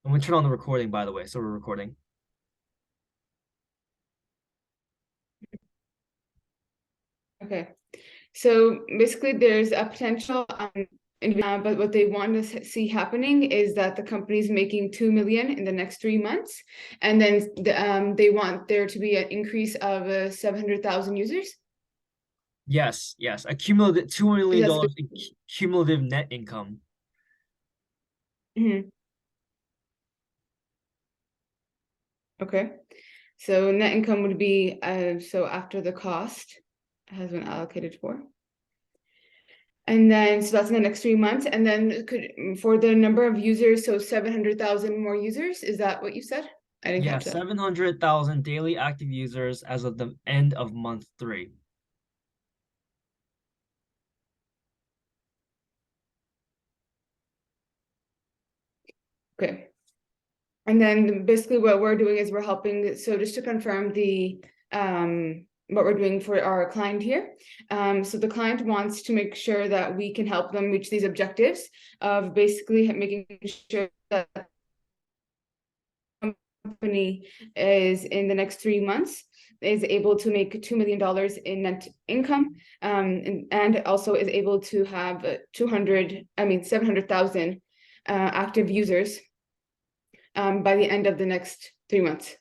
I'm gonna turn on the recording, by the way, so we're recording. Okay. So basically, there's a potential, but what they want to see happening is that the company's making 2 million in the next 3 months, and then they want there to be an increase of 700,000 users. Yes, yes. A cumulative $2 Is million that dollars in cumulative net income. Mhm. Okay? So net income would be so after the cost has been allocated for. And then, so that's in the next 3 months. And then for the number of users, so 700,000 more users. Is that what you said? I didn't Yeah, catch that. 700,000 daily active users as of the end of month three. Okay. And then basically what we're doing is we're helping. So just to confirm what we're doing for our client here. So the client wants to make sure that we can help them reach these objectives of basically making sure that the company is in the next 3 months is able to make $2 million in net income, and also is able to have 700,000 active users by the end of the next 3 months.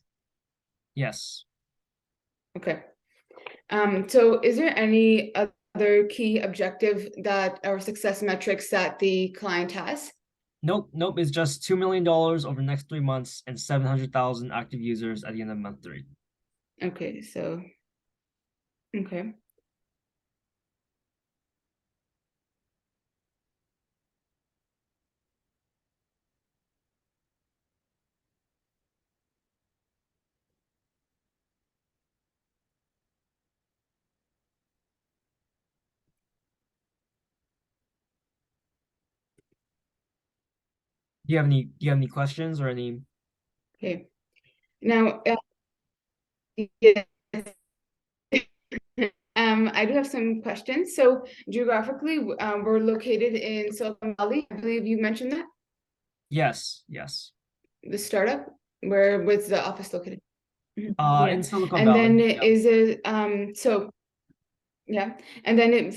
Yes. Okay. So is there any other key objective that or success metrics that the client has? Nope, nope. It's just $2 million over the next 3 months and 700,000 active users at the end of month three. Okay, so okay. Do you have any questions or any? Okay. Now, yes, I do have some questions. So geographically, we're located in Silicon Valley. I believe you mentioned that, Yes, yes. the startup, where was the office located? Mhm. In Yeah. Silicon And Valley. then Yeah. is it so yeah, and then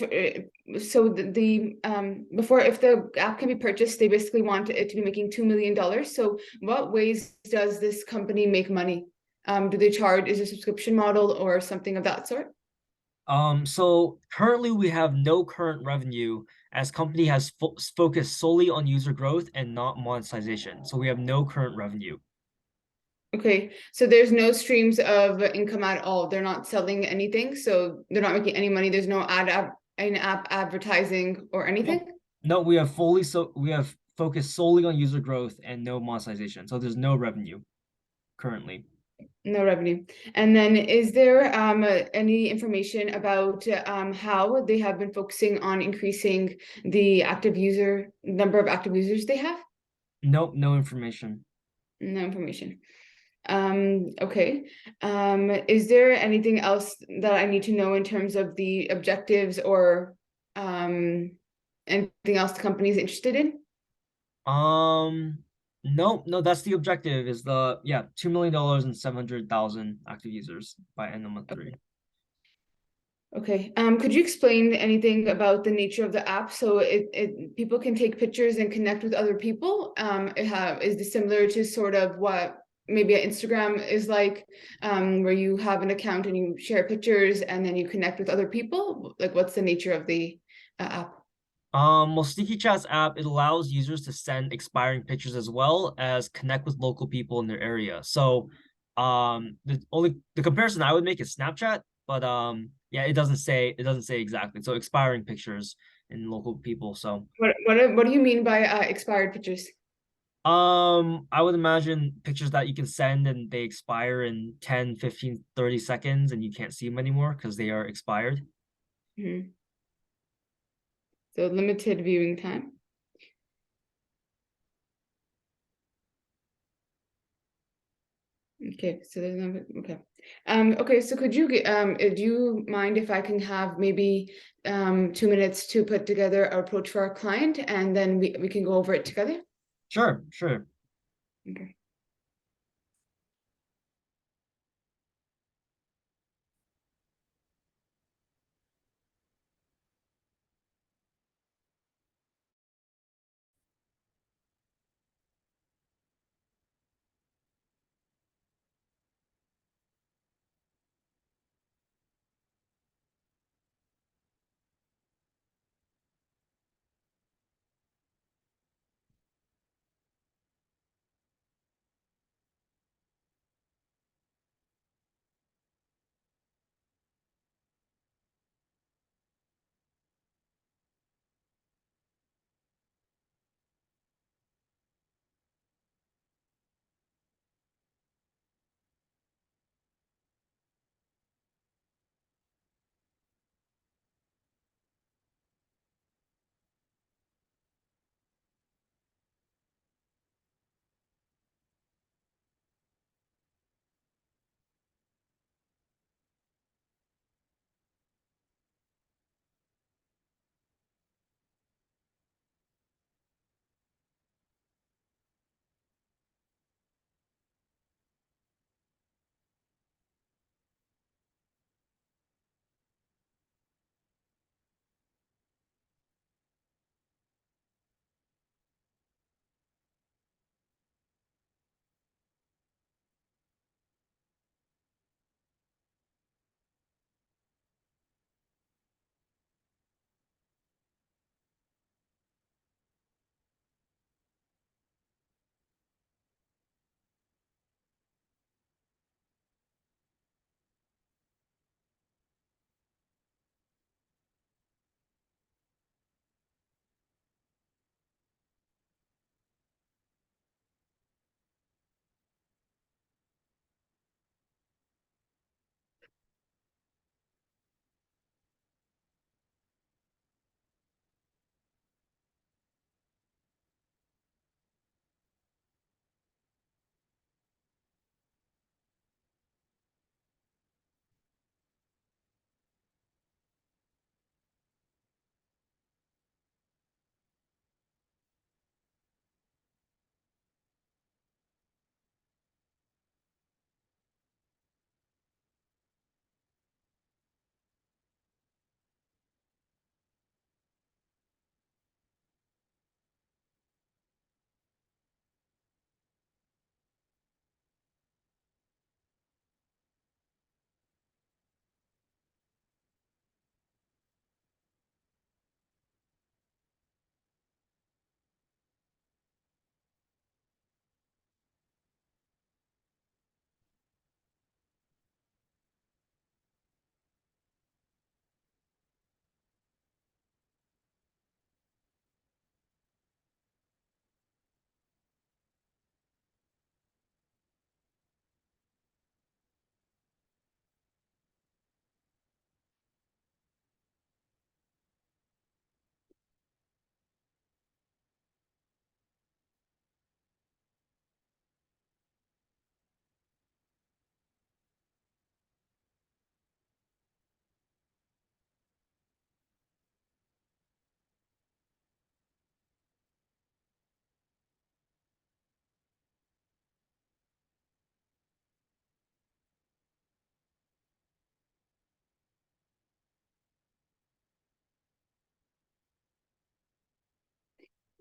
so before, if the app can be purchased, they basically want it to be making $2 million. So what ways does this company make money? Do they charge, is it a subscription model or something of that sort? So currently we have no current revenue as company has focused solely on user growth and not monetization. So we have no current revenue. Okay, so there's no streams of income at all. They're not selling anything, so they're not making any money. There's no in-app advertising or Nope. anything. No, we have focused solely on user growth and no monetization. So there's no revenue currently. No revenue. And then is there any information about how they have been focusing on increasing the number of active users they have? Nope, no information. No information. Okay. Is there anything else that I need to know in terms of the objectives or anything else the company is interested in? Um, no, no, that's the objective is $2 million and 700,000 active users by end of month three. Okay. Could you explain anything about the nature of the app? So it people can take pictures and connect with other people. Is this similar to sort of what maybe Instagram is like, where you have an account and you share pictures and then you connect with other people? Like, what's the nature of the app? Well, SneakyChat's app, it allows users to send expiring pictures as well as connect with local people in their area. So, the comparison I would make is Snapchat, but yeah, it doesn't say exactly. So expiring pictures in local people. So, What do you mean by expired pictures? I would imagine pictures that you can send and they expire in 10, 15, 30 seconds and you can't see them anymore because they are expired. Mhm. So limited viewing time. Okay, so there's no, okay. Okay, so do you mind if I can have maybe 2 minutes to put together our approach for our client and then we can go over it together? Sure, sure. Okay.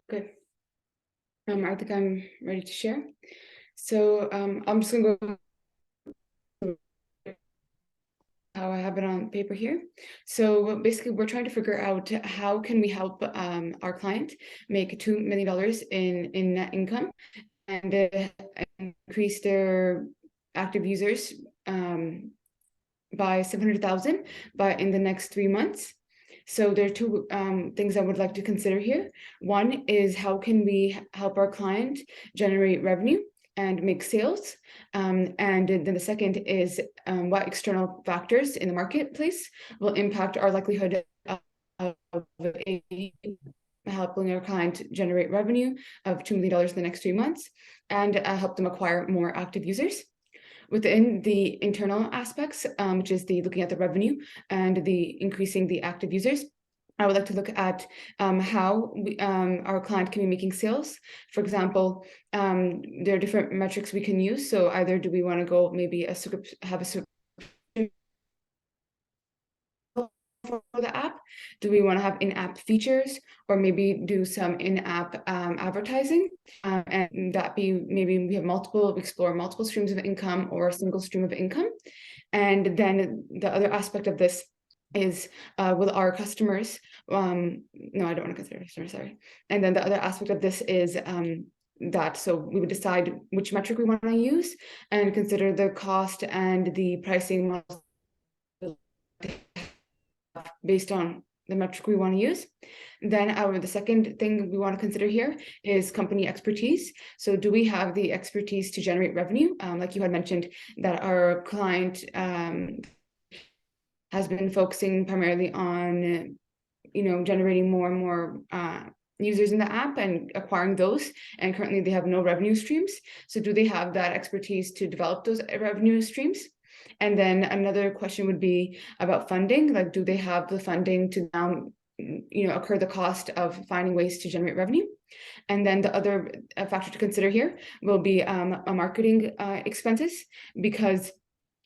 Good. I think I'm ready to share. So I'm just gonna go how I have it on paper here. So basically, we're trying to figure out how can we help our client make $2 million in net income and increase their active users by 700,000 in the next 3 months. So there are two things I would like to consider here. One is how can we help our client generate revenue and make sales? And then the second is what external factors in the marketplace will impact our likelihood of helping our client generate revenue of $2 million in the next 3 months and help them acquire more active users. Within the internal aspects, which is the looking at the revenue and the increasing the active users, I would like to look at how our client can be making sales. For example, there are different metrics we can use. So either do we want to go maybe have a subscription for the app? Do we want to have in-app features, or maybe do some in-app advertising? And that be maybe we explore multiple streams of income or a single stream of income. And then the other aspect of this is will our customers no, I don't want to consider customers, sorry. And then the other aspect of this is that so we would decide which metric we want to use and consider the cost and the pricing model based on the metric we want to use. Then the second thing we want to consider here is company expertise. So do we have the expertise to generate revenue? Like you had mentioned that our client has been focusing primarily on, generating more and more users in the app and acquiring those. And currently they have no revenue streams. So do they have that expertise to develop those revenue streams? And then another question would be about funding. Like, do they have the funding to now, incur the cost of finding ways to generate revenue? And then the other factor to consider here will be marketing expenses, because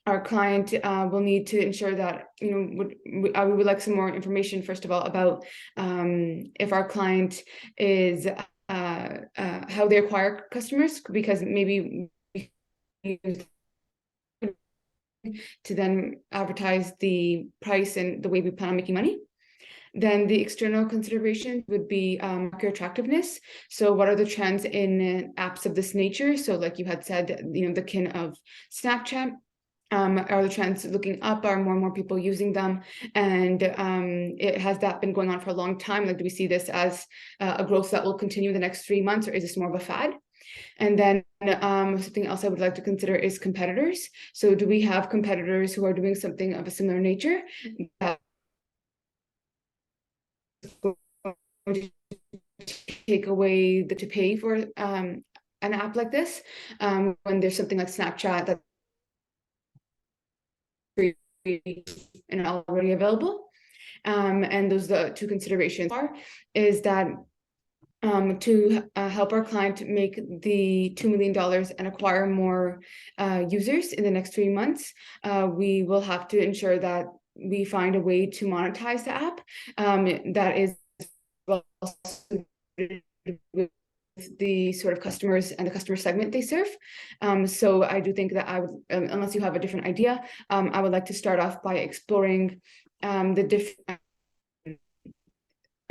our client will need to ensure that, we would like some more information, first of all, about if our client is how they acquire customers, because maybe to then advertise the price and the way we plan on making money. Then the external consideration would be market attractiveness. So what are the trends in apps of this nature? So like you had said, the kin of Snapchat. Are the trends looking up? Are more and more people using them? And has that been going on for a long time? Like, do we see this as a growth that will continue the next 3 months, or is this more of a fad? And then something else I would like to consider is competitors. So do we have competitors who are doing something of a similar nature that take away to pay for an app like this, when there's something like Snapchat that free and already available? And those are the two considerations. Is that to help our client make the $2 million and acquire more users in the next 3 months, we will have to ensure that we find a way to monetize the app that is with the sort of customers and the customer segment they serve. So I do think that I would, unless you have a different idea, I would like to start off by exploring the different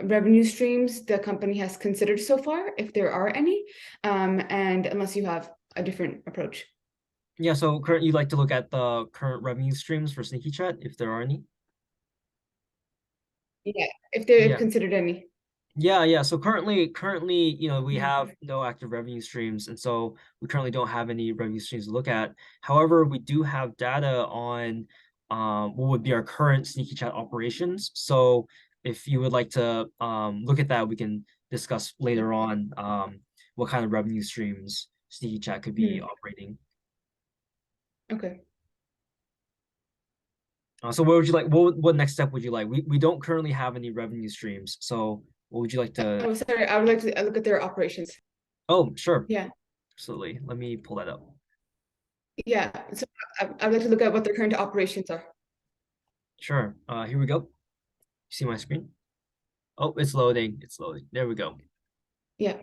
revenue streams the company has considered so far, if there are any, and unless you have a different approach. Yeah, so you'd like to look at the current revenue streams for SneakyChat, if there are any? Yeah, if they've Yeah. considered any. Yeah. So currently, we have no active revenue streams, and so we currently don't have any revenue streams to look at. However, we do have data on what would be our current SneakyChat operations. So if you would like to look at that, we can discuss later on what kind of revenue streams SneakyChat could be operating. Okay. So what would you like? What next step would you like? We don't currently have any revenue streams, so what would you like to? Oh, sorry, I would like to look at their operations. Oh, sure. Yeah. Absolutely. Let me pull that up. Yeah. So I would like to look at what their current operations are. Sure. Here we go. See my screen? Oh, it's loading. It's loading. There we go. Yeah.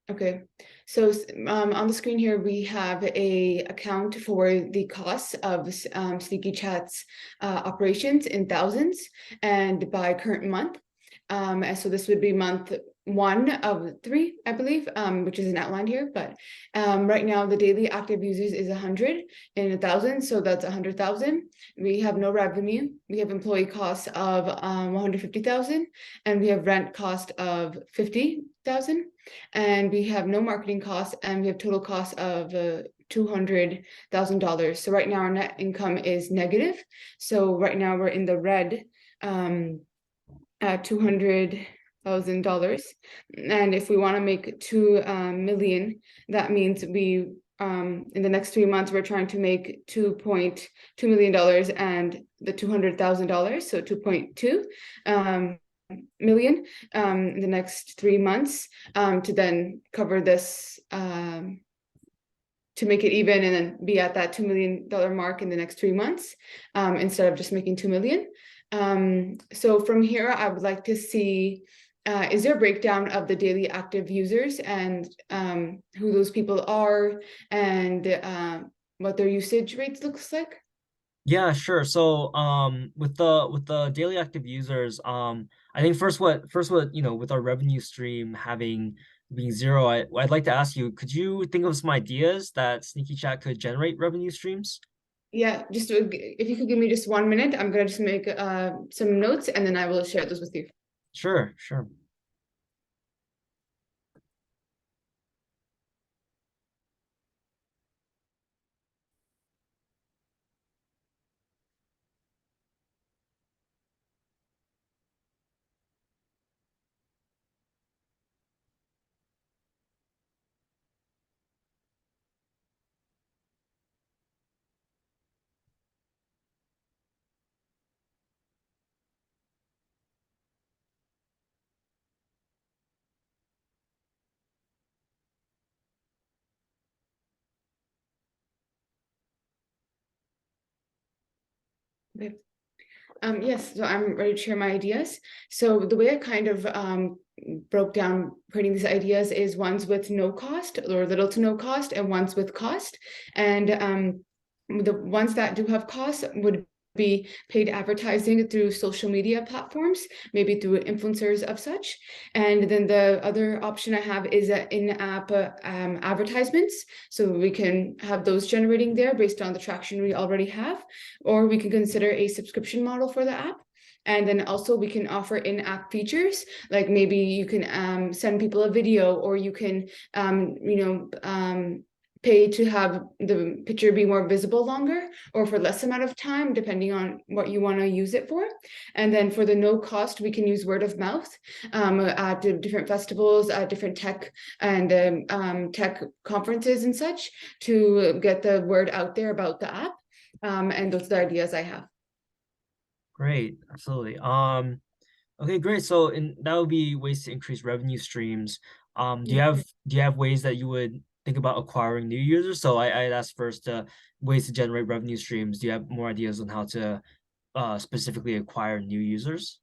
Okay, so on the screen here, we have a account for the costs of SneakyChat's operations in thousands and by current month. And so this would be month 1 of 3, I believe, which isn't outlined here, but right now the daily active users is 100 in 1,000, so that's 100,000. We have no revenue. We have employee costs of 150,000, and we have rent cost of 50,000, and we have no marketing costs, and we have total cost of $200,000. So right now our net income is negative. So right now we're in the red at $200,000. And if we want to make 2 million, that means we in the next 3 months we're trying to make $2.2 million and the $200,000, so 2.2 million in the next 3 months, to then cover this, to make it even and then be at that $2 million mark in the next 3 months, instead of just making 2 million. So from here, I would like to see, is there a breakdown of the daily active users and who those people are and what their usage rates looks like? Yeah, sure. So with the daily active users, I think first what with our revenue stream having being zero, I'd like to ask you, could you think of some ideas that SneakyChat could generate revenue streams? Yeah, just if you could give me just 1 minute, I'm gonna just make some notes and then I will share those with you. Sure, sure. Okay. Yes, so I'm ready to share my ideas. So the way I kind of broke down creating these ideas is ones with no cost or little to no cost, and ones with cost. And the ones that do have costs would be paid advertising through social media platforms, maybe through influencers of such. And then the other option I have is in-app advertisements. So we can have those generating there based on the traction we already have, or we can consider a subscription model for the app. And then also we can offer in-app features, like maybe you can send people a video, or you can pay to have the picture be more visible longer or for less amount of time, depending on what you want to use it for. And then for the no cost, we can use word of mouth at different festivals, at different tech and tech conferences and such, to get the word out there about the app. And those are the ideas I have. Great, absolutely. Okay, great. So that would be ways to increase revenue streams. Do you Yeah. have ways that you would think about acquiring new users? So I'd ask first ways to generate revenue streams. Do you have more ideas on how to specifically acquire new users?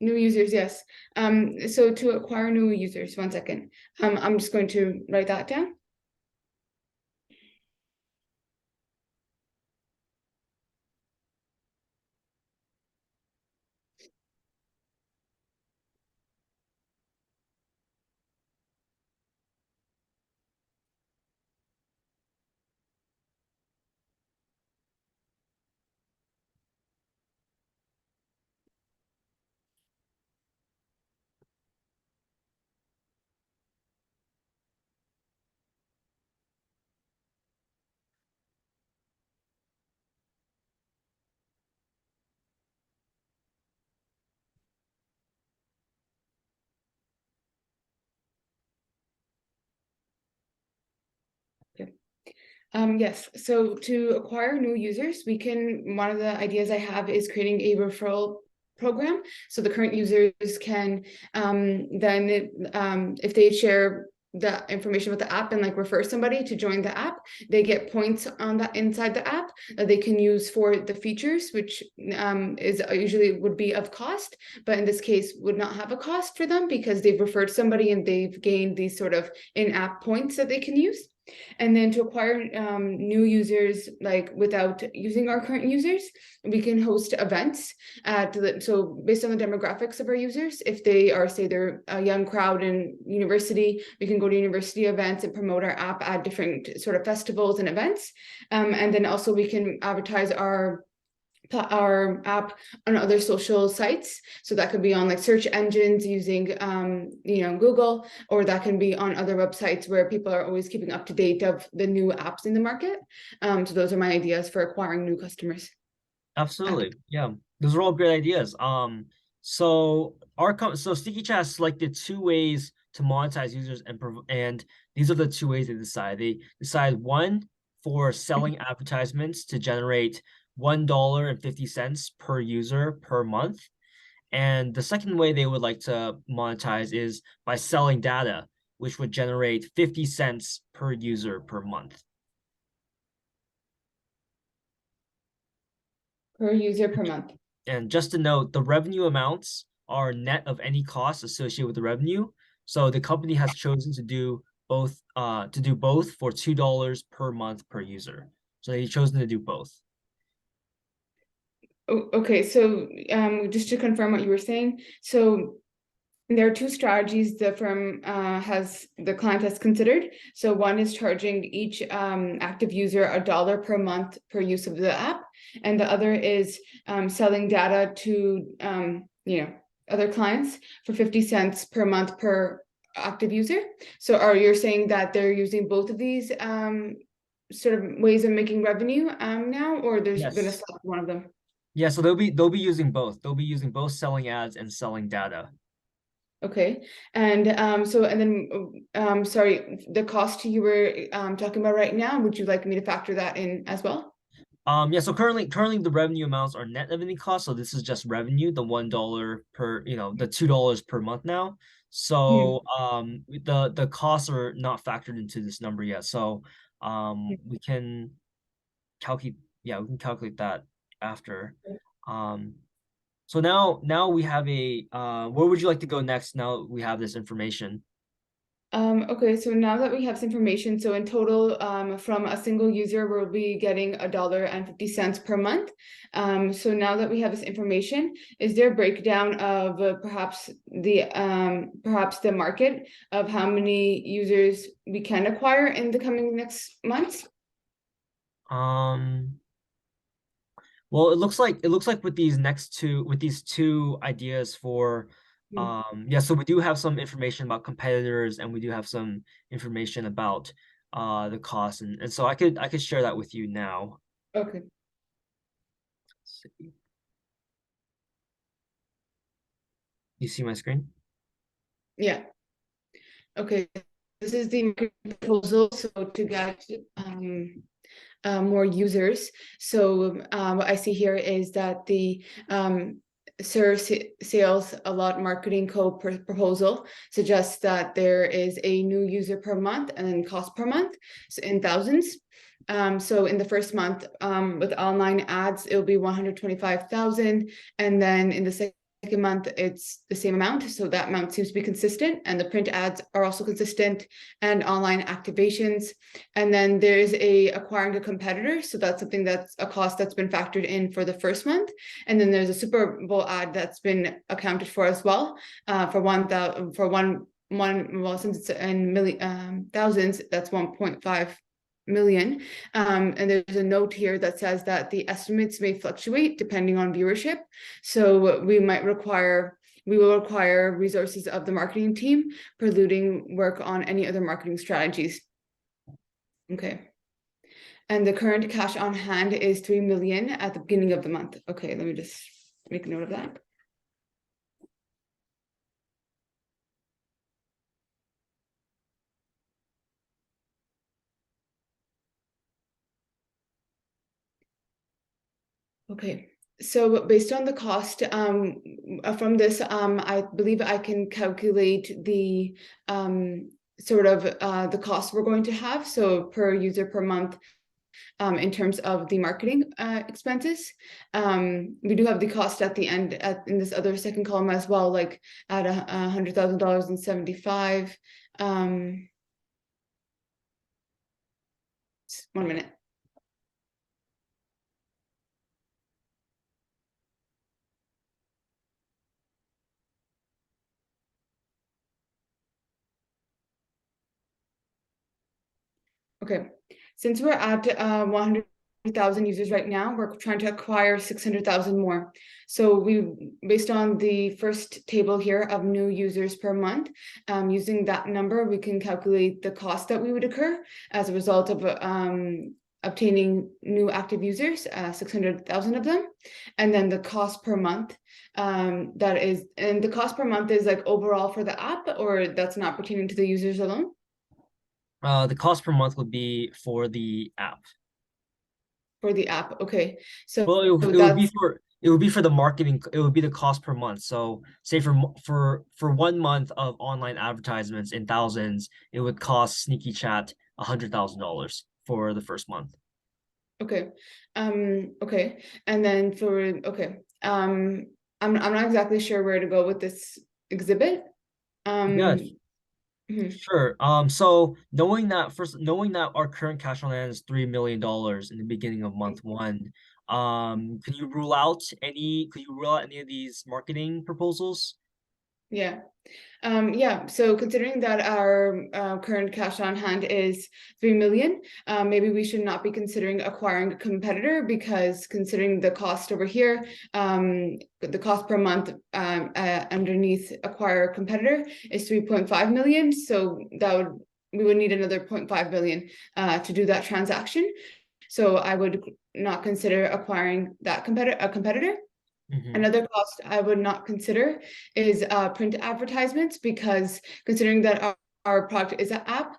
New users, yes. So to acquire new users, 1 second. I'm just going to write that down. Okay. Yes, so to acquire new users, one of the ideas I have is creating a referral program. So the current users can if they share the information with the app and like refer somebody to join the app, they get points on that inside the app that they can use for the features, which is usually would be of cost, but in this case would not have a cost for them because they've referred somebody and they've gained these sort of in-app points that they can use. And then to acquire new users, like without using our current users, we can host events so based on the demographics of our users, if they are, say, they're a young crowd in university, we can go to university events and promote our app at different sort of festivals and events. And then also we can advertise our app on other social sites. So that could be on like search engines using Google, or that can be on other websites where people are always keeping up to date of the new apps in the market. So those are my ideas for acquiring new customers. Absolutely. Yeah. Those are all great ideas. So SneakyChat has selected two ways to monetize users and these are the two ways they decide. They decide one for selling advertisements to generate $1.50 per user per month. And the second way they would like to monetize is by selling data, which would generate 50 cents per user per month. Per user per month. And just to note, the revenue amounts are net of any costs associated with the revenue. So the company has chosen to do both for $2 per month per user. So they've chosen to do both. Okay, so just to confirm what you were saying, so there are two strategies the firm the client has considered. So one is charging each active user $1 per month per use of the app, and the other is selling data to other clients for 50 cents per month per active user. So are you saying that they're using both of these sort of ways of making revenue now, or they're going to Yes. select one of them? Yeah, so they'll be using both. They'll be using both selling ads and selling data. Okay, and sorry, the cost you were talking about right now, would you like me to factor that in as well? Yeah, so currently the revenue amounts are net of any cost. So this is just revenue, the $1 per, the $2 per month now. So the costs are not factored into this number yet. So we can calculate that after. Um so now we have where would you like to go next now we have this information? Okay, so now that we have this information, so in total, from a single user, we'll be getting $1.50 per month. So now that we have this information, is there a breakdown of perhaps the market of how many users we can acquire in the coming next months? Um Well, it looks like with these two ideas for so we do have some information about competitors and we do have some information about the cost and so I could share that with you now. Okay. Let's see. You see my screen? Yeah. Okay. This is the market proposal. So to get more users. So what I see here is that the Sales a lot marketing code proposal suggests that there is a new user per month and then cost per month in thousands. So in the first month, with online ads, it'll be 125,000, and then in the second month it's the same amount, so that amount seems to be consistent, and the print ads are also consistent, and online activations. And then there's acquiring a competitor, so that's something that's a cost that's been factored in for the first month. And then there's a Super Bowl ad that's been accounted for as well, for since it's in million thousands, that's 1.5 million. And there's a note here that says that the estimates may fluctuate depending on viewership. So we will require resources of the marketing team, preluding work on any other marketing strategies. Okay. And the current cash on hand is 3 million at the beginning of the month. Okay, let me just make a note of that. Okay, so based on the cost from this, I believe I can calculate the the cost we're going to have, so per user per month, in terms of the marketing expenses. We do have the cost at the end in this other second column as well, like at $100,000 and 75. 1 minute. Okay, since we're at 100,000 users right now, we're trying to acquire 600,000 more. So based on the first table here of new users per month, using that number, we can calculate the cost that we would incur as a result of obtaining new active users, 600,000 of them, and then the cost per month. The cost per month is like overall for the app, or that's not pertaining to the users alone? The cost per month would be for the app. for the app. Okay, so Well, that's it would be for the marketing. It would be the cost per month. So say for 1 month of online advertisements in thousands, it would cost Sneaky Chat $100,000 for the first month. okay. Okay, and then for okay, I'm not exactly sure where to go with this exhibit. Yeah, Mhm. sure. So knowing that our current cash on hand is $3 million in the beginning of month one, could you rule out any of these marketing proposals? Yeah. Yeah, so considering that our current cash on hand is 3 million, maybe we should not be considering acquiring a competitor, because considering the cost over here, the cost per month underneath acquire a competitor is 3.5 million. So we would need another 0.5 million to do that transaction. So I would not consider acquiring that competitor. Hmm. Another cost I would not consider is print advertisements, because considering that our product is an app,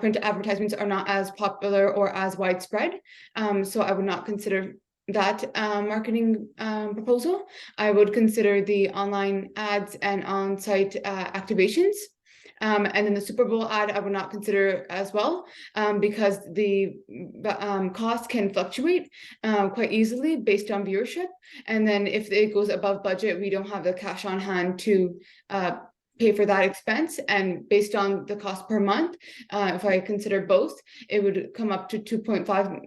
print advertisements are not as popular or as widespread. So I would not consider that marketing proposal. I would consider the online ads and on-site activations. And then the Super Bowl ad, I would not consider as well, because the cost can fluctuate quite easily based on viewership. And then if it goes above budget, we don't have the cash on hand to pay for that expense. And based on the cost per month, if I consider both, it would come up to 2.5,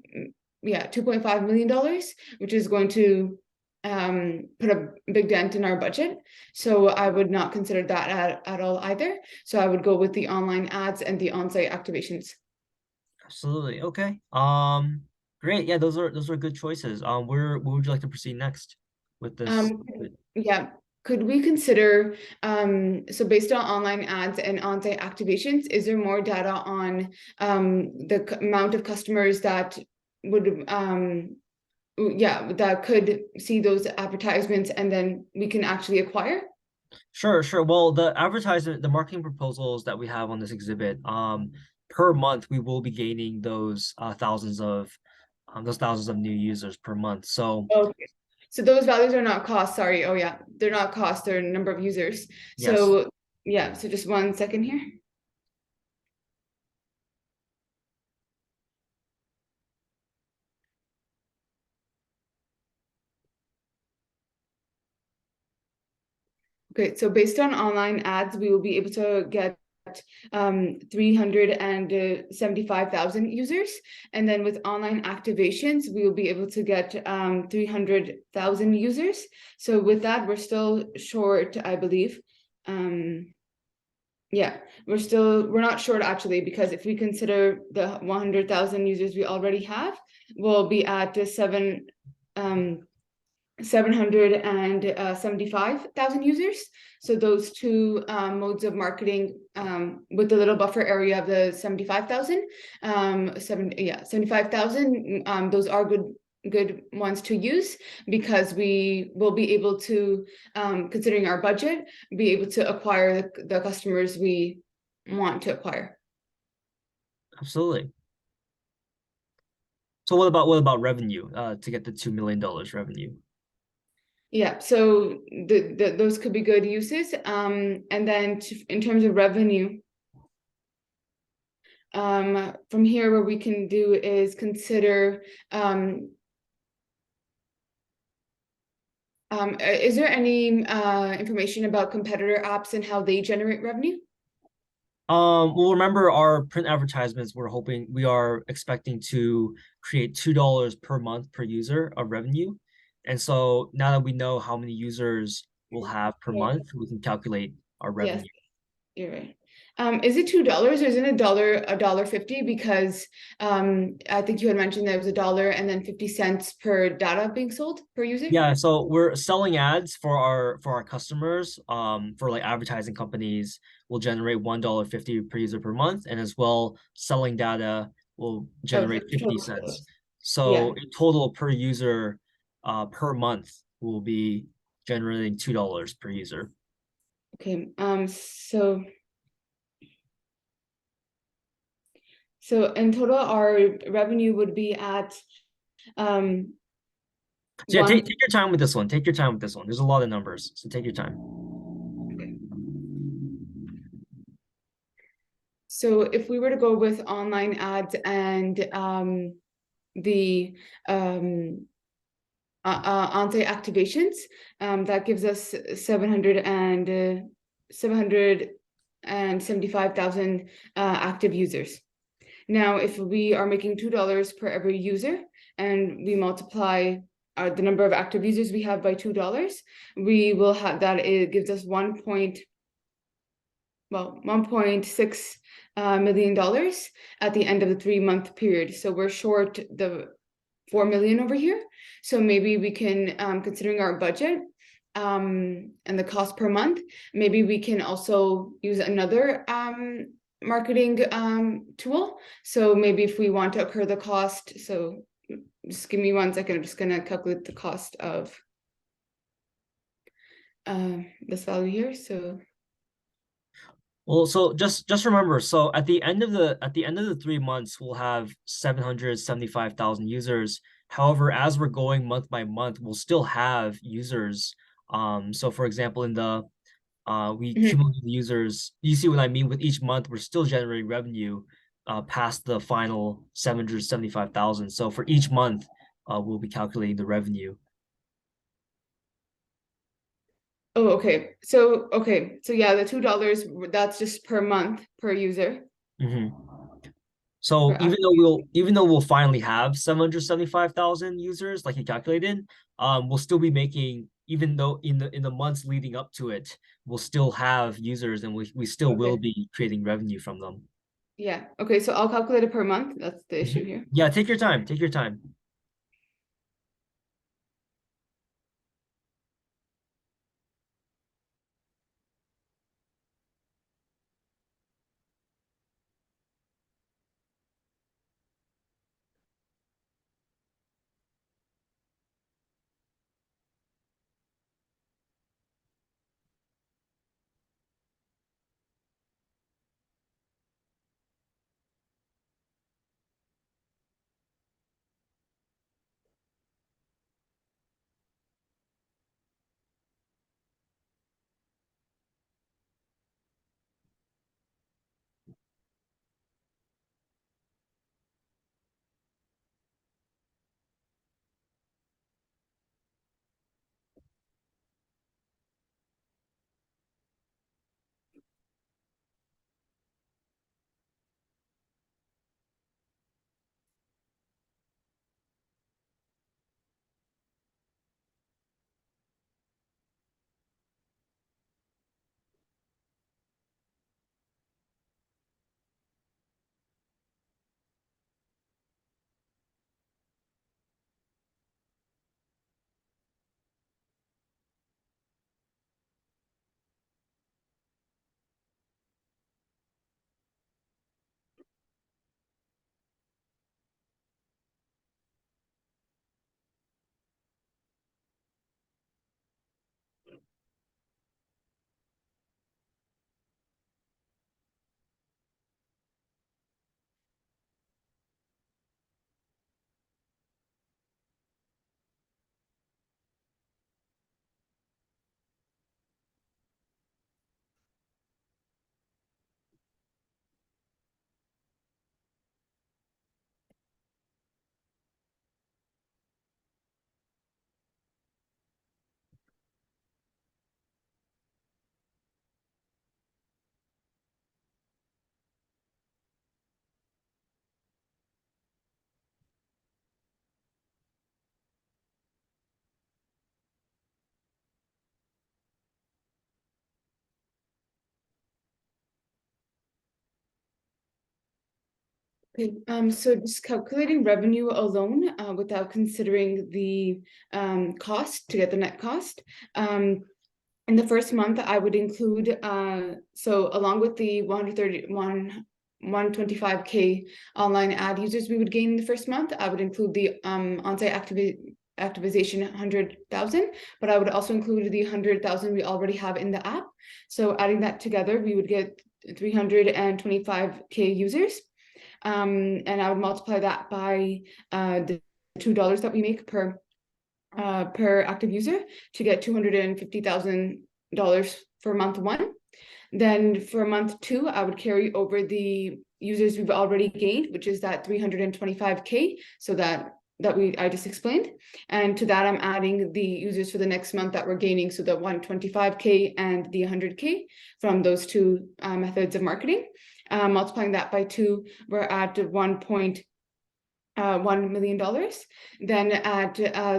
yeah, $2.5 million, which is going to put a big dent in our budget. So I would not consider that at all either. So I would go with the online ads and the on-site activations. Absolutely. Okay. Great. Yeah, those are good choices. Where would you like to proceed next with this? Um, yeah, could we consider, so based on online ads and on-site activations, is there more data on the amount of customers that would, yeah, that could see those advertisements and then we can actually acquire? Sure, sure. Well, the marketing proposals that we have on this exhibit, per month we will be gaining those thousands of new users per month. So Okay. So those values are not cost, sorry. Oh yeah, they're not cost, they're number of users. yes, So yeah, so just 1 second here. Okay, so based on online ads, we will be able to get 375,000 users. And then with online activations, we will be able to get 300,000 users. So with that, we're still short, I believe. Yeah, we're not short actually, because if we consider the 100,000 users we already have, we'll be at the 775,000 users. So those two modes of marketing, with the little buffer area of the 75,000, 75,000, those are good ones to use, because we will be able to, considering our budget, be able to acquire the customers we want to acquire. absolutely. So what about revenue, to get the $2 million revenue? Yeah, so those could be good uses. And then in terms of revenue, from here, what we can do is consider, is there any information about competitor apps and how they generate revenue? Well, remember our print advertisements, we are expecting to create $2 per month per user of revenue. And so now that we know how many users we'll have per Yeah. month, we can calculate our Yes, revenue. you're right. Is it $2 or is it $1.50? Because I think you had mentioned that it was $1 and then 50 cents per data being sold per user. Yeah, so we're selling ads for our customers, for like advertising companies will generate $1.50 per user per month, and as well selling data will Oh, so generate 50 cents. $2. So Yeah. in total per user, per month will be generating $2 per user. Okay. So in total, our revenue would be at So yeah, One. take your time with this one. Take your time with this one. There's a lot of numbers, so take your time. So if we were to go with online ads and the on-site activations, that gives us 775,000 active users. Now, if we are making $2 per every user and we multiply the number of active users we have by $2, we will have that. It gives us $1.6 million at the end of the 3-month period. So we're short the 4 million over here. So maybe we can, considering our budget and the cost per month, maybe we can also use another marketing tool. So maybe if we want to occur the cost, so just give me 1 second, I'm just going to calculate the cost of this value here. So Well, so just remember, so at the end of the 3 months, we'll have 775,000 users. However, as we're going month by month, we'll still have users. So for example, in the we cumulative users, you see what I mean with each month, we're still generating revenue past the final 775,000. So for each month, we'll be calculating the revenue. Oh, okay. So yeah, the $2, that's just per month per user. So Per app. even though we'll finally have 775,000 users like you calculated, we'll still be making, even though in the months leading up to it, we'll still have users and we still will Okay. be creating revenue from them. Yeah. Okay. So I'll calculate it per month. That's the issue here. Yeah, take your time. Take your time. Okay. So just calculating revenue alone, without considering the cost to get the net cost. In the first month, I would include so along with the 125K online ad users we would gain in the first month, I would include the on-site activation 100,000, but I would also include the 100,000 we already have in the app. So adding that together, we would get 325K users. And I would multiply that by $2 that we make per active user to get $250,000 for month one. Then for month two, I would carry over the users we've already gained, which is that 325K. So I just explained. And to that, I'm adding the users for the next month that we're gaining. So the 125K and the 100K from those two methods of marketing. Multiplying that by 2, we're at $1.1 million. Then at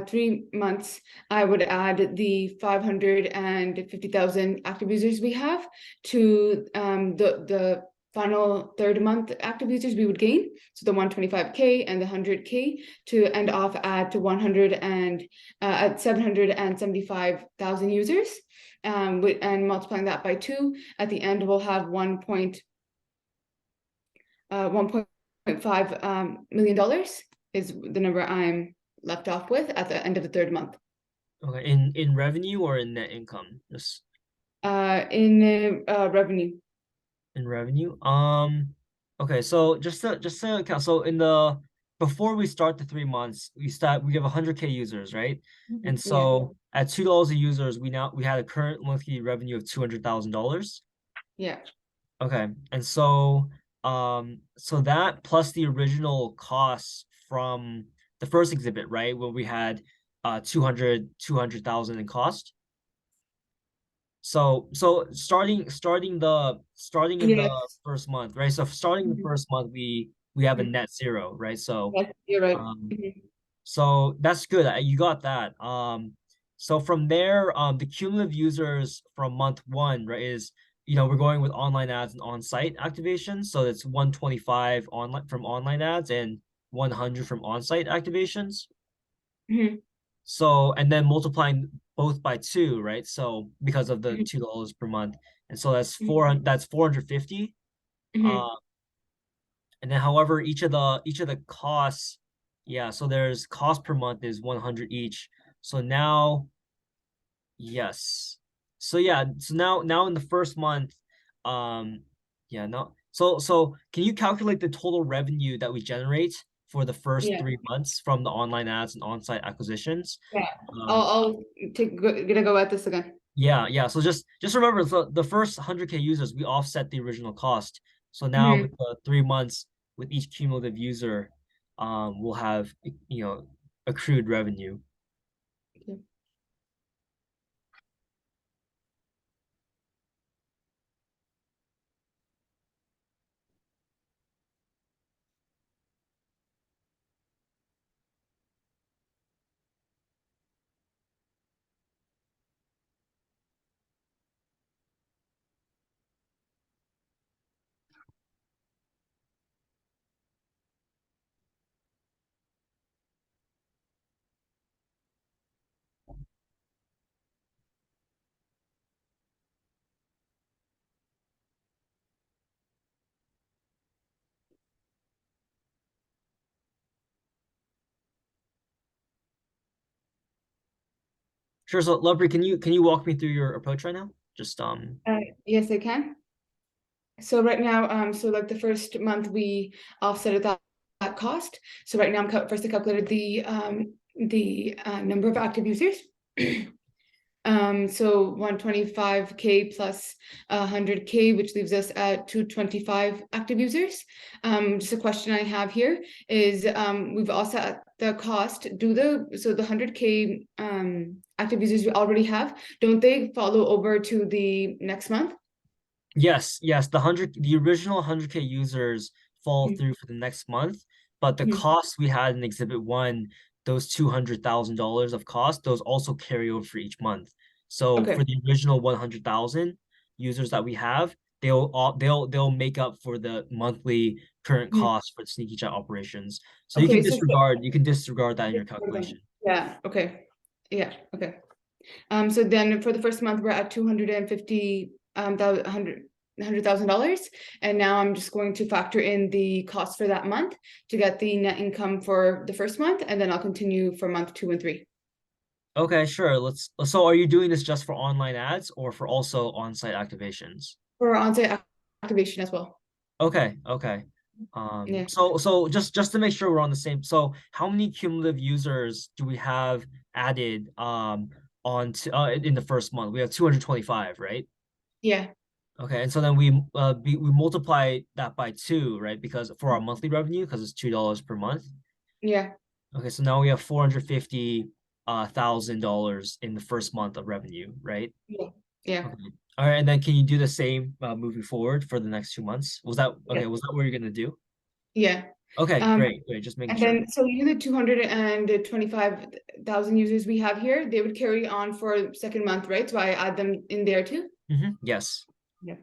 3 months, I would add the 550,000 active users we have to the final third month active users we would gain, so the 125K and the 100K, to end off at 775,000 users, and multiplying that by 2, at the end we'll have $1.5 million is the number I'm left off with at the end of the third month. Okay, in revenue or in net income? Just in revenue. in revenue. Okay, so just to count, so before we start the 3 months, we have 100K users, right? And so at $2 a users, we had a current monthly revenue of $200,000. Yeah. Okay, and so that plus the original costs from the first exhibit, right, where we had 200,000 in cost. So starting in the first month, right? So starting the first month, we have a net zero, right? So Yes, you're right. so that's good. You got that. So from there, the cumulative users from month one, right, is we're going with online ads and on-site activations. So it's 125 online ads and 100 from on-site activations. So, and then multiplying both by 2, right? So because of the $2 per month, and so that's 450. And then however each of the costs, yeah, so there's cost per month is 100 each. So now, yes. So yeah, so now in the first month, yeah, no. So can you calculate the total revenue that we generate for the first 3 months from the online ads and on-site acquisitions? Yeah. I'll get a go at this again. Yeah. So just remember, the first 100K users, we offset the original cost. So now with the 3 months with each cumulative user, we'll have accrued revenue. Sure. So Lovepreet, can you walk me through your approach right now? Just Yes, I can. So right now, so like the first month we offset that cost. So right now first I calculated the number of active users. So 125K plus 100K, which leaves us at 225 active users. Just a question I have here is we've also at the cost. So the 100K active users we already have, don't they follow over to the next month? Yes. The original 100K users fall through for the next month, but the costs we had in Exhibit 1, those $200,000 of cost, those also carry over for each month. So for the original 100,000 users that we have, they'll make up for the monthly current cost for the SneakyChat operations. So you can disregard that in your calculation. Yeah. Okay. Yeah. Okay. So then for the first month we're at $100,000, and now I'm just going to factor in the cost for that month to get the net income for the first month, and then I'll continue for month 2 and 3. Okay, sure. So are you doing this just for online ads or for also on-site activations? For on-site activation as well. Okay. Yeah. So just to make sure we're on the same. So how many cumulative users do we have added on to in the first month? We have 225, right? Yeah. Okay, and so then we multiply that by two, right? Because for our monthly revenue, because it's $2 per month. Yeah. Okay, so now we have 450 thousand dollars in the first month of revenue, right? Yeah. Yeah. Okay. All right, and then can you do the same moving forward for the next 2 months? Was that Yeah. okay? Was that what you're gonna do? Yeah. Okay, Um, great, great. Just making and sure. then so you the 225,000 users we have here, they would carry on for second month, right? So I add them in there too. Yes. Yeah.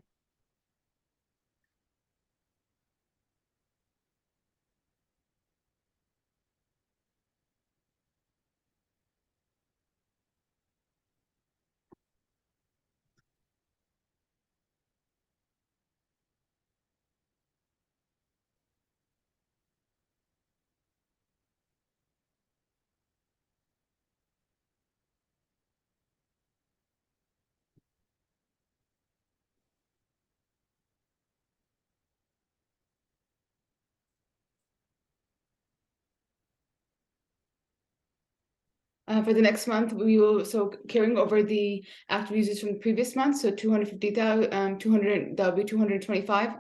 For the next month, we will so carrying over the active users from the previous month, so 250,000, 200, that'll be 225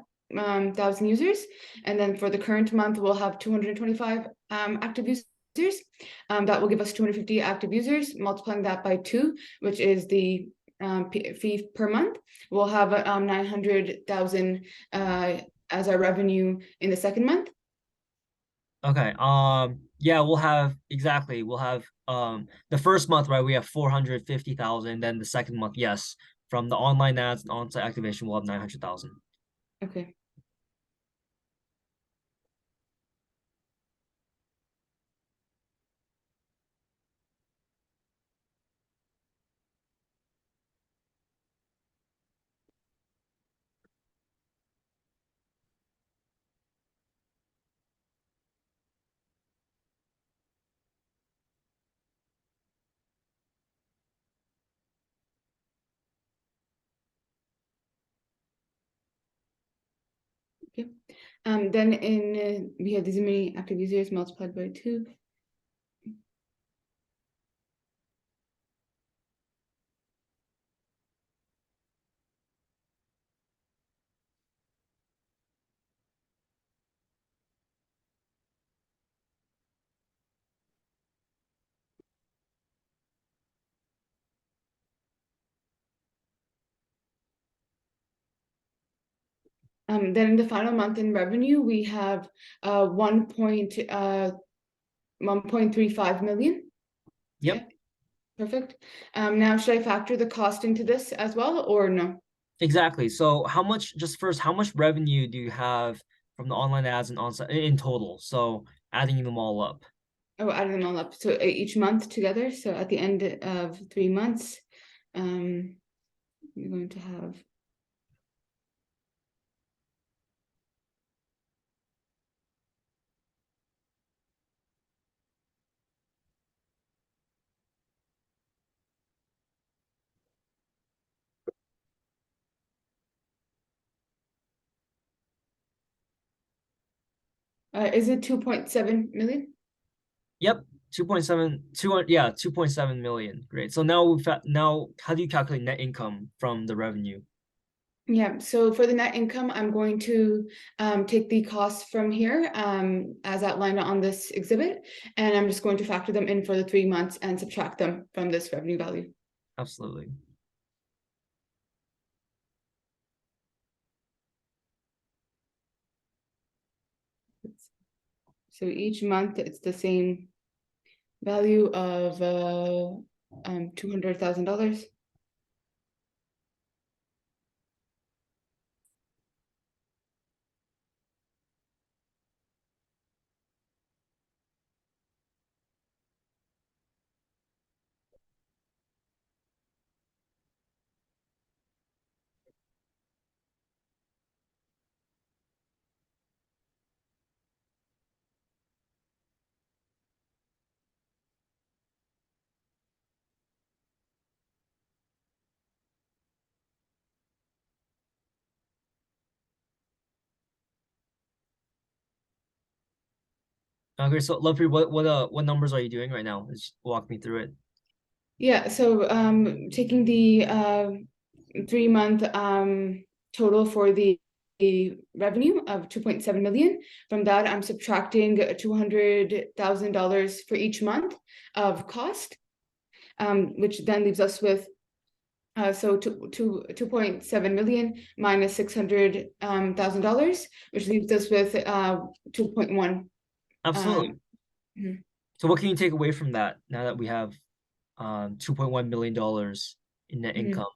thousand users, and then for the current month, we'll have 225 active users. That will give us 250 active users. Multiplying that by two, which is the fee per month, we'll have 900,000 as our revenue in the second month. Okay. Yeah, we'll have exactly. We'll have the first month, right? We have 450,000. Then the second month, yes, from the online ads and on-site activation, we'll have 900,000. Okay. Okay. Then we have these many active users multiplied by two. Then in the final month in revenue, we have 1.35 million. Yep, Okay, perfect. Now should I factor the cost into this as well or no? exactly. So how much, just first, how much revenue do you have from the online ads and on-site in total? So adding them all up. Oh, adding them all up. So each month together. So at the end of 3 months, you're going to have is it 2.7 million? Yep, 2.7, 2, yeah, 2.7 million. Great. So now now how do you calculate net income from the revenue? Yeah, so for the net income, I'm going to take the costs from here as outlined on this exhibit, and I'm just going to factor them in for the 3 months and subtract them from this revenue value. Absolutely. So each month it's the same value of $200,000. Okay, so Lovepreet, what numbers are you doing right now? Just walk me through it. Yeah, so taking the 3 month total for the revenue of 2.7 million. From that, I'm subtracting $200,000 for each month of cost, which then leaves us with so 2.7 million minus $600,000, which leaves us with 2.1. Absolutely. Mhm. So what can you take away from that now that we have $2.1 million in net Mhm. income?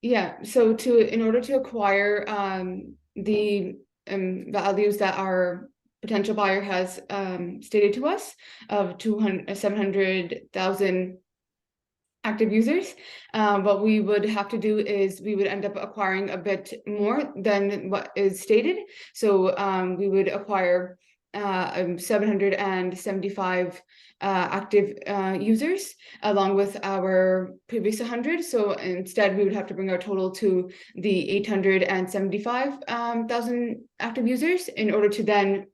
Yeah, so in order to acquire the values that our potential buyer has stated to us of 700,000 active users, what we would have to do is we would end up acquiring a bit more than what is stated. So we would acquire 775 active users along with our previous 100. So instead, we would have to bring our total to the 875,000 active users in order to then,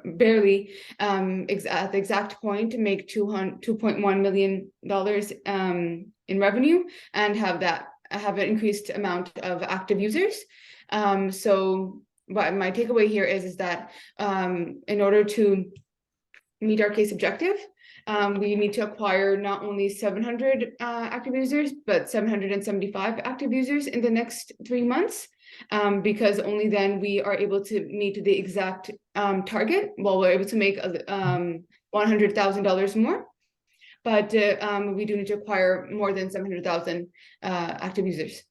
barely at the exact point to make $2.1 million in revenue and have an increased amount of active users. So what my takeaway here is that in order to meet our case objective, we need to acquire not only 700 active users, but 775 active users in the next 3 months, because only then we are able to meet the exact target. Well, we're able to make $100,000 more, but we do need to acquire more than 700,000 active users.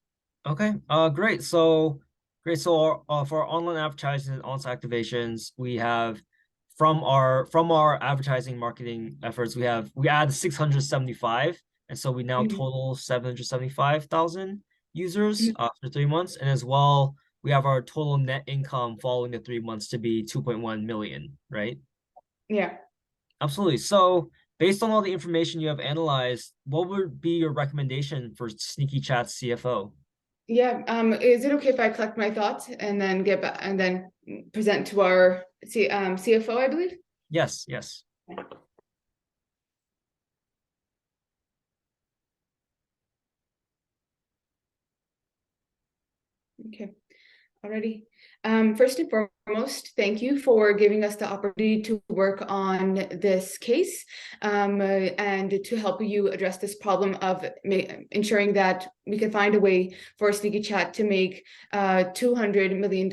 Okay. Great. Great. So for our online advertising and on-site activations, we have from our advertising marketing efforts, we add 675, and so we now Mhm. total 775,000 users Mhm. after 3 months, and as well we have our total net income following the 3 months to be 2.1 million, right? Yeah. Absolutely. So based on all the information you have analyzed, what would be your recommendation for SneakyChat's CFO? Yeah. Is it okay if I collect my thoughts and then get back and then present to our CFO, I believe? Yes, yes. Okay. Alrighty. First and foremost, thank you for giving us the opportunity to work on this case, and to help you address this problem of ensuring that we can find a way for Sneaky Chat to make $200 million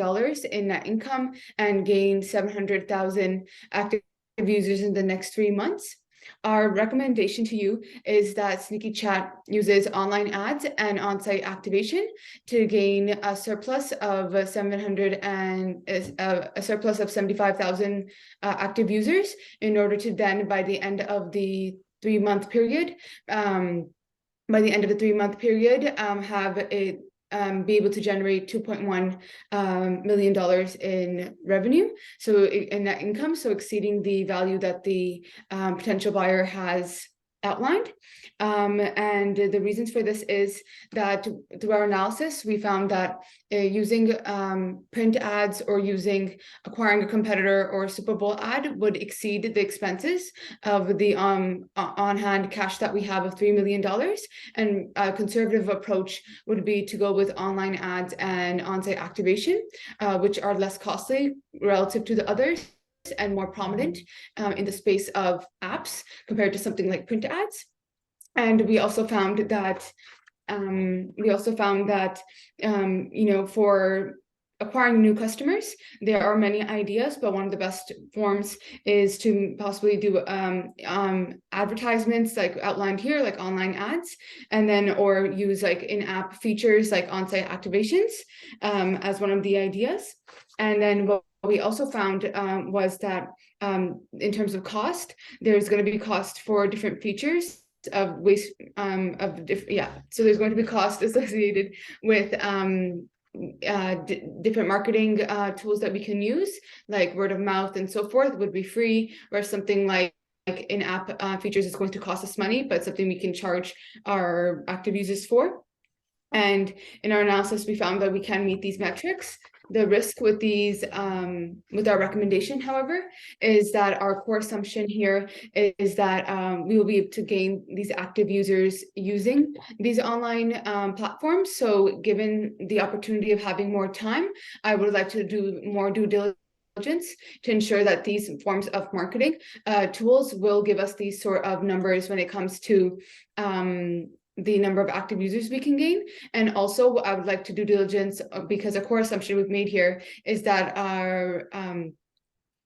in net income and gain 700,000 active users in the next 3 months. Our recommendation to you is that Sneaky Chat uses online ads and on-site activation to gain a surplus of 75,000 active users in order to then by the end of the 3 month period, have a be able to generate $2.1 million in revenue, so in net income, so exceeding the value that the potential buyer has outlined. And the reasons for this is that through our analysis, we found that using print ads or acquiring a competitor or a Super Bowl ad would exceed the expenses of the on-hand cash that we have of $3 million. And a conservative approach would be to go with online ads and on-site activation, which are less costly relative to the others and more prominent in the space of apps compared to something like print ads. And we also found that for acquiring new customers, there are many ideas, but one of the best forms is to possibly do advertisements like outlined here, like online ads, and then or use like in-app features like on-site activations as one of the ideas. And then what we also found was that in terms of cost, there's going to be cost for different features of waste so there's going to be cost associated with different marketing tools that we can use, like word of mouth and so forth, would be free, whereas something like in-app features is going to cost us money, but something we can charge our active users for. And in our analysis, we found that we can meet these metrics. The risk with these, with our recommendation, however, is that our core assumption here is that we will be able to gain these active users using these online platforms. So given the opportunity of having more time, I would like to do more due diligence to ensure that these forms of marketing tools will give us these sort of numbers when it comes to the number of active users we can gain. And also I would like to do diligence because a core assumption we've made here is that our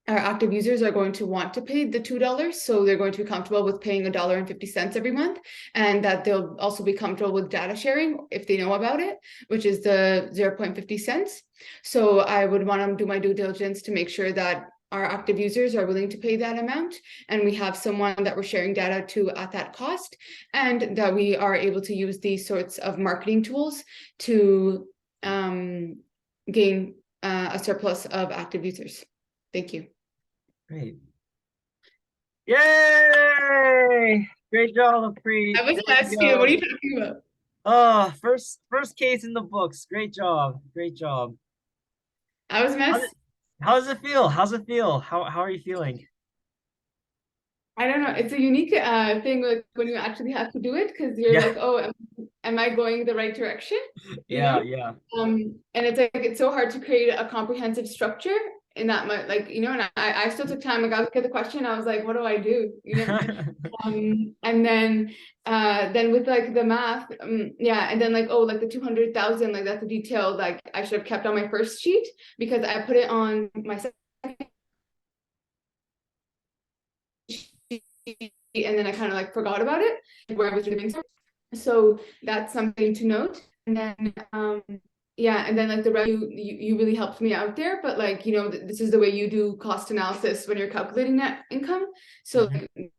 active users are going to want to pay the $2. So they're going to be comfortable with paying $1.50 every month, and that they'll also be comfortable with data sharing if they know about it, which is the 0.50 cents. So I would want to do my due diligence to make sure that our active users are willing to pay that amount, and we have someone that we're sharing data to at that cost, and that we are able to use these sorts of marketing tools to gain a surplus of active users. Thank you. Great. Yay! Great job, Lovepreet. I was Way to asking, what are go. you talking about? Oh, first case in the books. Great job. Great job. I was How, mess. how does it feel? How's it feel? How are you feeling? I don't know. It's a unique thing like when you actually have to do it, because you're Yeah. like, oh, am I going the right direction? You Yeah, know? yeah. And it's like it's so hard to create a comprehensive structure in that much, like, you know, and I still took time. Like I looked at the question, I was like, what do I do? You know? And then with like the math, yeah, and then like, oh, like the 200,000, like that's a detail like I should have kept on my first sheet because I put it on my second and then I kind of like forgot about it where I was doing so. So that's something to note. And then yeah, and then like the revenue, you really helped me out there, but like, you know, this is the way you do cost analysis when you're calculating net income. So Mhm.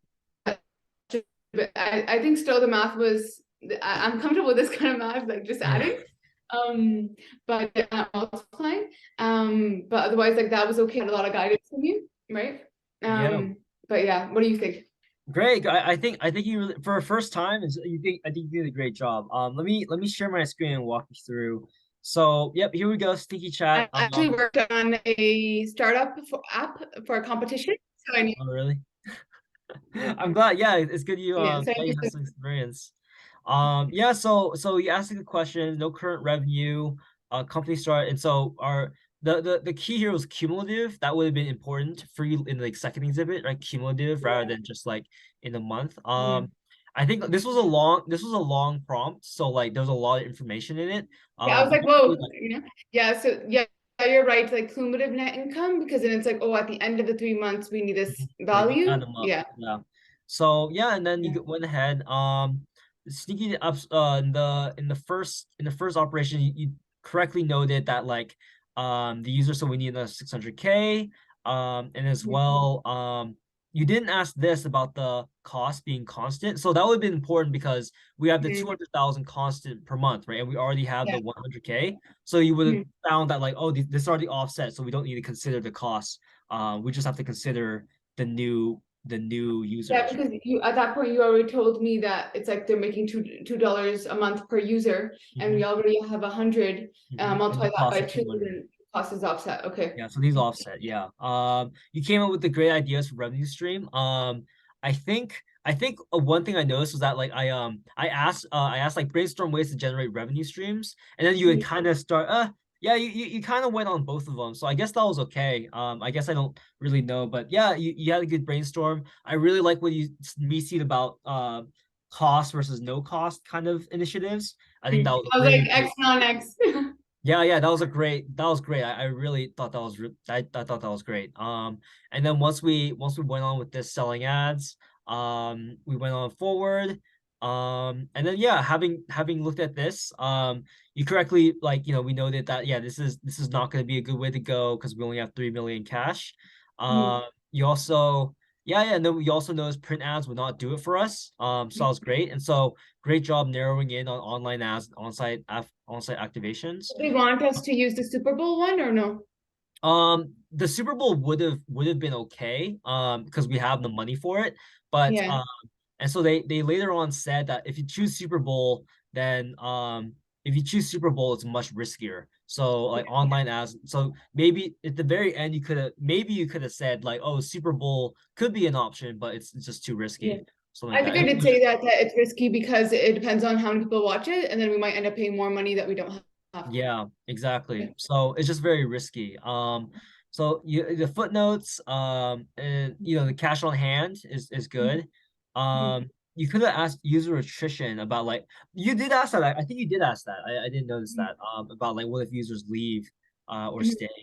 but I think still the math was, I'm comfortable with this kind of math, like just Yeah. adding. But multiplying. But otherwise, like that was okay. I had a lot of guidance from you, right? Yeah. But yeah, what do you think? Great. I think you really, for a first time is you think I think you did a great job. Let me share my screen and walk you through. So yep, here we go. Sneaky I chat. actually worked on a startup app for a competition. So I knew, Oh really? I'm glad. Yeah, it's good you yeah, so I yeah, knew you have some experience. Yeah, so you asked a good question, no current revenue, company start, and so our the key here was cumulative. That would have been important for you in like second exhibit, right? Cumulative rather than just like in a month. Mhm. I think this was a long prompt, so like there's a lot of information in it. Yeah, I was I like, think whoa, you know, yeah. So yeah, you're right. Like cumulative net income, because then it's like, oh, at the end of the 3 months, we need this like you value. add them up. Yeah. Yeah. So yeah, and then Yeah. went ahead. Sneaking up in the first operation, you correctly noted that like the user, so we need a 600K. And as Mhm. well, you didn't ask this about the cost being constant. So that would have been important because we have the Mhm. 200,000 constant per month, right? And we already have Yeah. the 100K. So you would have Mhm. found that like, oh, this is already offset, so we don't need to consider the cost. We just have to consider the new Yeah, users. because you at that point you already told me that it's like they're making $2 a month per user, and we Hmm. already have 100. And the Multiply that cost by of two, 200. then cost is offset. Okay. Yeah, so these offset. Yeah. You came up with the great ideas for revenue stream. I think one thing I noticed was that like I asked like brainstorm ways to generate revenue streams, and then you would Mhm. kind of start yeah, you kind of went on both of them. So I guess that was okay. I guess I don't really know, but yeah, you had a good brainstorm. I really like what me see about cost versus no cost kind of initiatives. I think that was I a was like really X great. non-X. Yeah, yeah, that was great. I really thought that was I thought that was great. And then once we went on with this selling ads, we went on forward. And then yeah, having looked at this, you correctly like, we noted that yeah, this is not going to be a good way to go because we only have 3 million cash. Mhm. You also yeah, and then we also noticed print ads would not do it for us. So that was great. And so great job narrowing in on online ads, on-site activations. They want us to use the Super Bowl one or no? The Super Bowl would have been okay, because we have the money for it, but Yeah. and so they later on said that if you choose Super Bowl, then if you choose Super Bowl, it's much riskier. So like online ads. So maybe at the very end you could have said like, oh, Super Bowl could be an option, but it's just too Yeah. risky. Something I like think that. I And did say that it's risky because it depends on how many people watch it, and then we might end up paying more money that we don't have. yeah, Yeah. exactly. So it's just very risky. So the footnotes, and the cash on hand is good. Mhm. You could have asked user attrition about like you did ask that. I think you did ask that. I didn't notice that. About like what if users leave, or Mhm. stay.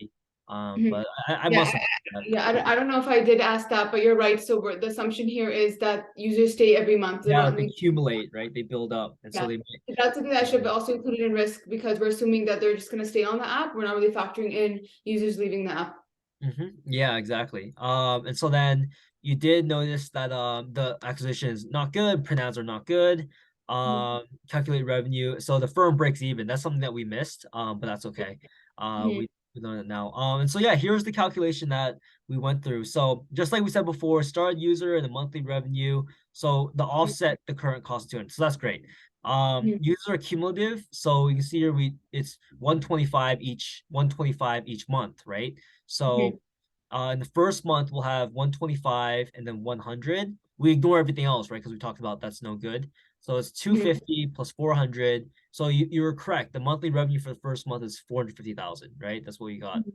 Mhm. But I Yeah, must have missed that. yeah. I don't know if I did ask that, but you're right. So the assumption here is that users stay every month. They're Yeah, not they leaving. accumulate, right? They build up, and so Yeah. they might. So that's something that should be also included in risk because we're assuming that they're just going to stay on the app. We're not really factoring in users leaving the app. Yeah, exactly. And so then you did notice that the acquisition is not good, pronouns are not good. Mhm. Calculate revenue. So the firm breaks even. That's something that we missed. But that's okay. Mhm. We know it now. And so yeah, here's the calculation that we went through. So just like we said before, started user and the monthly revenue. So the offset the current cost of 200. So that's great. Mhm. User cumulative. So you can see here it's 125 each month, right? Mhm. So in the first month, we'll have 125 and then 100. We ignore everything else, right? Because we talked about that's no good. So it's Mhm. 250 plus 400. So you were correct. The monthly revenue for the first month is 450,000, right? That's what you got. Mhm.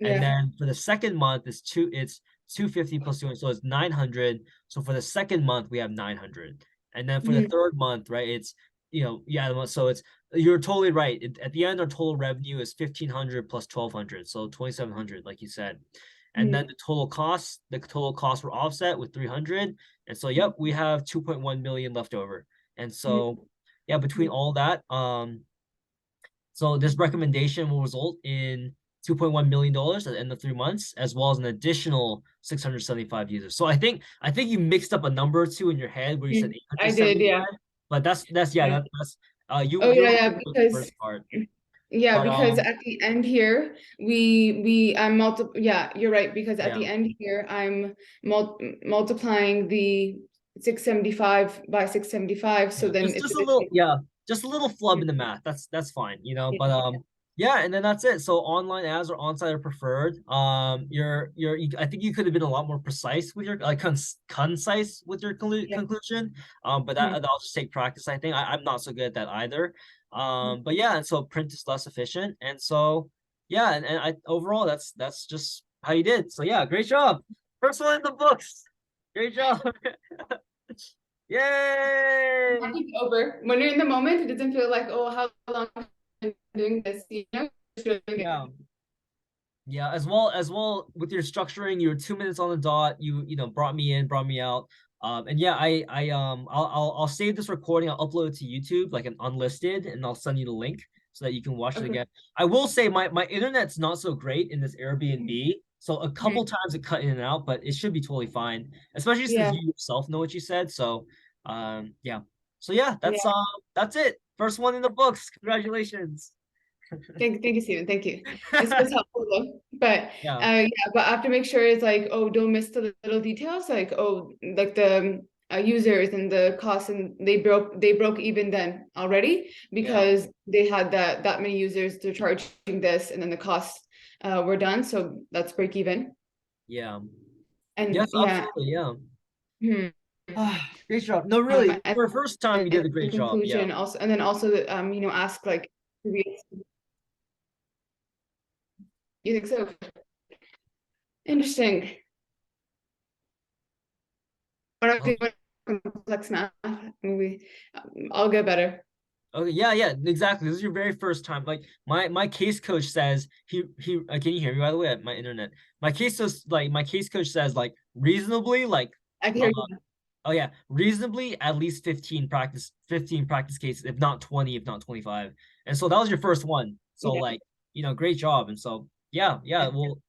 And Yeah. then for the second month, it's 250 plus 200, so it's 900. So for the second month, we have 900. And then for the Mhm. third month, right, it's yeah, so it's you're totally right. At the end, our total revenue is 1,500 plus 1,200, so 2,700, like you said. And then Mhm. the total costs were offset with 300. And so, yep, we have 2.1 million left over. And Mhm. so, yeah, between all that, so this recommendation will result in $2.1 million at the end of 3 months, as well as an additional 675 users. So I think you mixed up a number or two in your head where you said Mhm. I did, yeah. 875, but that's yeah, Yeah. that's Oh you're yeah, right yeah, with the because first part. yeah, But because at the end here, I'm yeah, you're right, because at yeah. the end here, I'm multiplying the 675 by 675, so Yeah, then just it's just a a bit. little, yeah, just a little flub in the math. That's fine. Yeah, But yeah, and then that's it. So online ads or on-site are preferred. I think you could have been a lot more precise with your like concise with your yeah. conclusion. But Mhm. that'll just take practice. I think I'm not so good at that either. Mhm. But yeah, and so print is less efficient, and so yeah, and I overall that's just how you did. So yeah, great job. First one in the books. Great job. Not Yay! keep over. When you're in the moment, it doesn't feel like, oh, how long have I been doing this, you know? Just doing it. Yeah. Yeah, as well with your structuring, you were 2 minutes on the dot. You brought me in, brought me out. And yeah, I'll save this recording. I'll upload it to YouTube like an unlisted, and I'll send you the link so that you can watch it Okay. again. I will say my internet's not so great in this Mhm. Airbnb, so a Mhm. couple times it cut in and out, but it should be totally fine. Especially since Yeah, you yourself know what you said. So yeah. So yeah, yeah. that's it. First one in the books. Congratulations. Thank you, Steven. Thank you. This was helpful though. But Yeah, yeah, but I have to make sure it's like, oh, don't miss the little details, like, oh, like the users and the costs, and they broke even then already yeah, because they had that many users, they're charging this, and then the costs were done. So that's break even. yeah. And Yes, yeah. absolutely. Yeah. Hmm. Great job. No, really, And for a first time, you did a great in job. Yeah. conclusion, also, and then also, ask like, you think so? Interesting. When I Okay. think about complex math, maybe I'll get better. Okay. Yeah. Yeah. Exactly. This is your very first time. Like my case coach says can you hear me by the way? My internet. My case coach says like reasonably like I can uh hear you. oh yeah reasonably at least 15 practice cases if not 20 if not 25. And so that was your first one. So Yeah. like great job. And so yeah, well,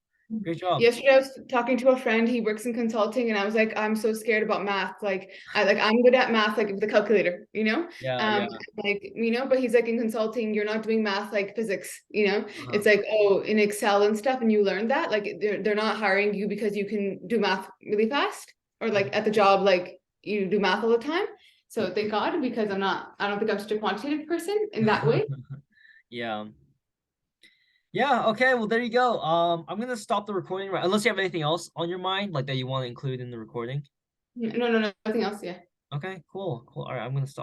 great job. Yesterday I was talking to a friend, he works in consulting, and I was like, I'm so scared about math. Like I'm good at math, like with the calculator, Yeah. Um, Yeah. but he's like in consulting, you're not doing math like physics. Uh-huh. It's like, oh, in Excel and stuff, and you learn that. Like they're not hiring you because you can do math really fast, or like at the job, like you do math all the time. So thank God, because I don't think I'm such a quantitative person in that way. Yeah. Yeah, okay, well there you go. I'm gonna stop the recording right unless you have anything else on your mind, like that you want to include in the recording. No, no, no, nothing else. Yeah. Okay, cool, cool. All right, I'm gonna stop.